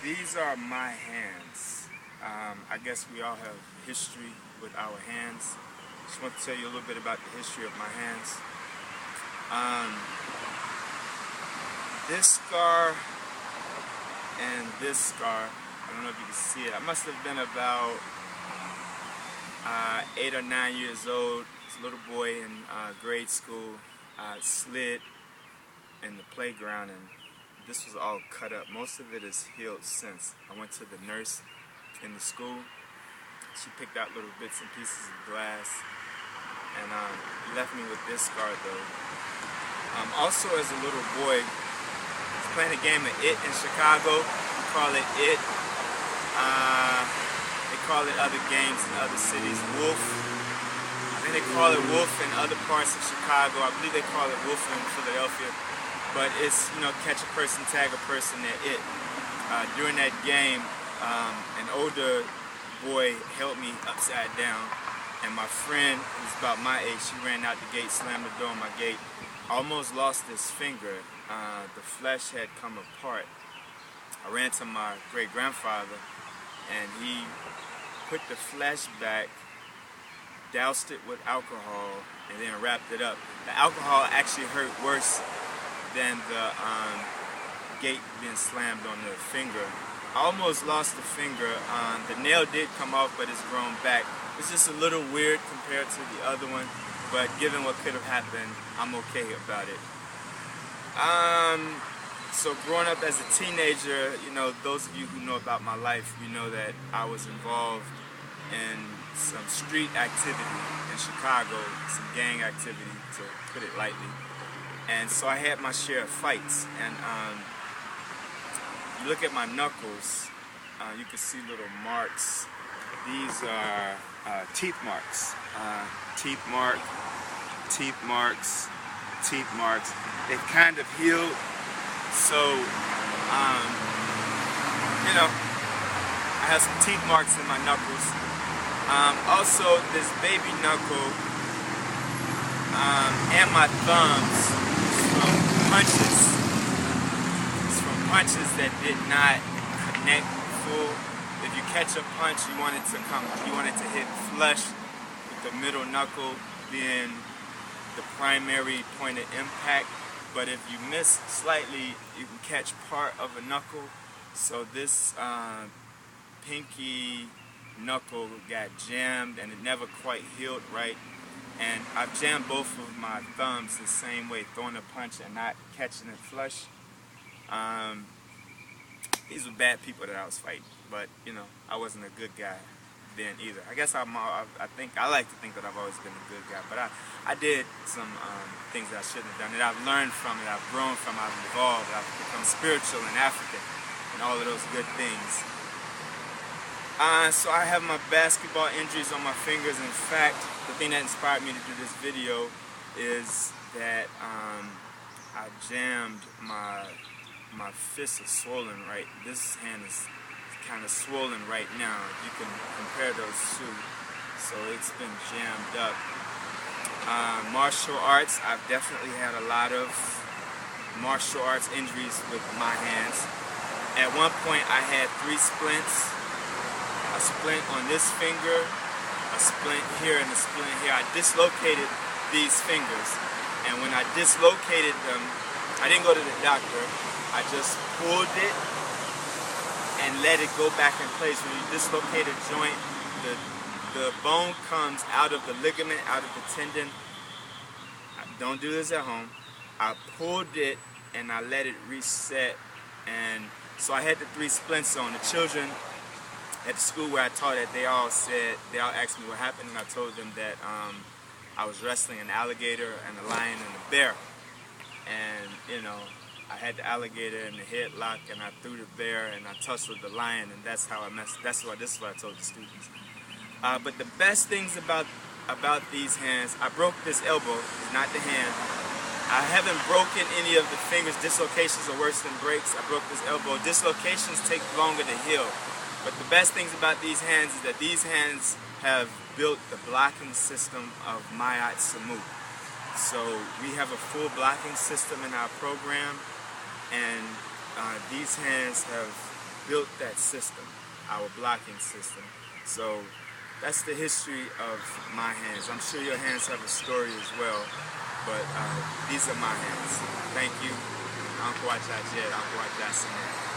These are my hands. I guess we all have history with our hands. Just want to tell you a little bit about the history of my hands. This scar and this scar, I don't know if you can see it. I must have been about 8 or 9 years old. As a little boy in grade school. I slid in the playground and this was all cut up. Most of it is healed since. I went to the nurse in the school. She picked out little bits and pieces of glass and left me with this scar though. Also as a little boy, I was playing a game of It in Chicago. We call it It. They call it other games in other cities. Wolf. I think they call it Wolf in other parts of Chicago. I believe they call it Wolf in Philadelphia. But it's, catch a person, tag a person at It. During that game, an older boy held me upside down, and my friend, who's about my age, she ran out the gate, slammed the door on my gate. I almost lost this finger. The flesh had come apart. I ran to my great-grandfather, and he put the flesh back, doused it with alcohol, and then wrapped it up. The alcohol actually hurt worse than the gate being slammed on the finger. I almost lost the finger. The nail did come off, but it's grown back. It's just a little weird compared to the other one, but given what could have happened, I'm okay about it. So growing up as a teenager, those of you who know about my life, you know that I was involved in some street activity in Chicago, some gang activity, to put it lightly. And so I had my share of fights, and you look at my knuckles, you can see little marks. These are teeth marks. Teeth marks. They've kind of healed, so, I have some teeth marks in my knuckles. Also, this baby knuckle and my thumbs punches that did not connect full. If you catch a punch, you want it to hit flush, with the middle knuckle being the primary point of impact. But if you miss slightly, you can catch part of a knuckle. So this pinky knuckle got jammed and it never quite healed right. And I've jammed both of my thumbs the same way, throwing a punch and not catching it flush. These were bad people that I was fighting, but I wasn't a good guy then either. I guess I like to think that I've always been a good guy, but I did some things that I shouldn't have done. That I've learned from it, I've grown from, I've evolved, I've become spiritual and African, and all of those good things. So I have my basketball injuries on my fingers. In fact, the thing that inspired me to do this video is that I jammed my fists are swollen right. This hand is kind of swollen right now. You can compare those two. So it's been jammed up. Martial arts, I've definitely had a lot of martial arts injuries with my hands. At one point I had 3 splints. A splint on this finger, a splint here, and a splint here. I dislocated these fingers, and when I dislocated them, I didn't go to the doctor. I just pulled it and let it go back in place. When you dislocate a joint, the bone comes out of the ligament, out of the tendon. Don't do this at home. I pulled it and I let it reset, and so I had the 3 splints on. The children at the school where I taught at, they all asked me what happened, and I told them that I was wrestling an alligator and a lion and a bear. And, I had the alligator in the headlock, and I threw the bear, and I tussled the lion, and this is what I told the students. But the best things about these hands, I broke this elbow, not the hand. I haven't broken any of the fingers. Dislocations are worse than breaks. I broke this elbow. Dislocations take longer to heal. But the best things about these hands is that these hands have built the blocking system of Mayat Samut. So we have a full blocking system in our program, and these hands have built that system, our blocking system. So that's the history of my hands. I'm sure your hands have a story as well, but these are my hands. Thank you. Uncle Wachajed, Uncle Wachasima.